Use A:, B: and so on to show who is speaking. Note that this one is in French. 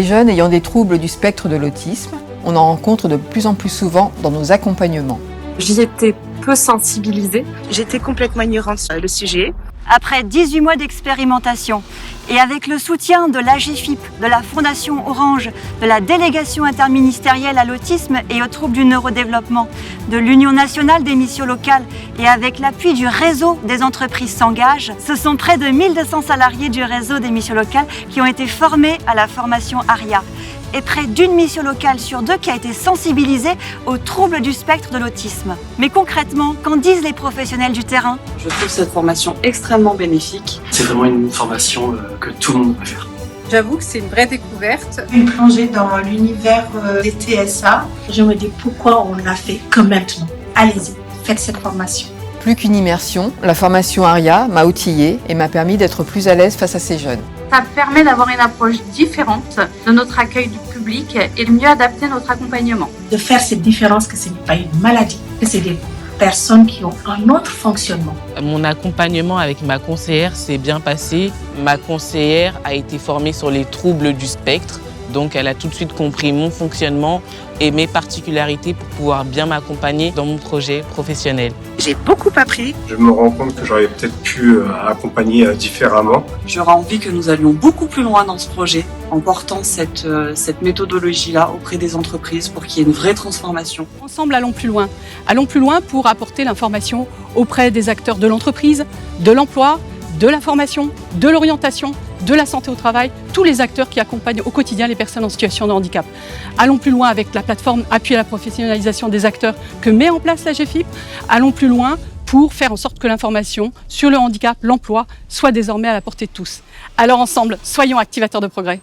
A: Les jeunes ayant des troubles du spectre de l'autisme, on en rencontre de plus en plus souvent dans nos accompagnements.
B: J'y étais peu sensibilisée. J'étais complètement ignorante sur le sujet.
C: Après 18 mois d'expérimentation et avec le soutien de l'AGFIP, de la Fondation Orange, de la Délégation interministérielle à l'autisme et aux troubles du neurodéveloppement, de l'Union nationale des missions locales et avec l'appui du réseau des entreprises s'engagent, ce sont près de 1200 salariés du réseau des missions locales qui ont été formés à la formation ARIA et près d'une mission locale sur 2 qui a été sensibilisée aux troubles du spectre de l'autisme. Mais concrètement, qu'en disent les professionnels du terrain ?
D: Je trouve cette formation extrêmement bénéfique.
E: C'est vraiment une formation que tout le monde devrait faire.
F: J'avoue que c'est une vraie découverte.
G: Une plongée dans l'univers des TSA. Je me dis pourquoi on l'a fait que maintenant. Allez-y, faites cette formation.
A: Plus qu'une immersion, la formation ARIA m'a outillée et m'a permis d'être plus à l'aise face à ces jeunes.
H: Ça permet d'avoir une approche différente de notre accueil du public et de mieux adapter notre accompagnement.
G: De faire cette différence que ce n'est pas une maladie, que c'est des personnes qui ont un autre fonctionnement.
I: Mon accompagnement avec ma conseillère s'est bien passé. Ma conseillère a été formée sur les troubles du spectre, donc elle a tout de suite compris mon fonctionnement et mes particularités pour pouvoir bien m'accompagner dans mon projet professionnel.
B: J'ai beaucoup appris.
J: Je me rends compte que j'aurais peut-être pu accompagner différemment.
D: J'aurais envie que nous allions beaucoup plus loin dans ce projet en portant cette méthodologie-là auprès des entreprises pour qu'il y ait une vraie transformation.
K: Ensemble, allons plus loin. Allons plus loin pour apporter l'information auprès des acteurs de l'entreprise, de l'emploi, de la formation, de l'orientation, de la santé au travail, tous les acteurs qui accompagnent au quotidien les personnes en situation de handicap. Allons plus loin avec la plateforme Appui à la professionnalisation des acteurs que met en place la GFIP. Allons plus loin pour faire en sorte que l'information sur le handicap, l'emploi, soit désormais à la portée de tous. Alors ensemble, soyons activateurs de progrès.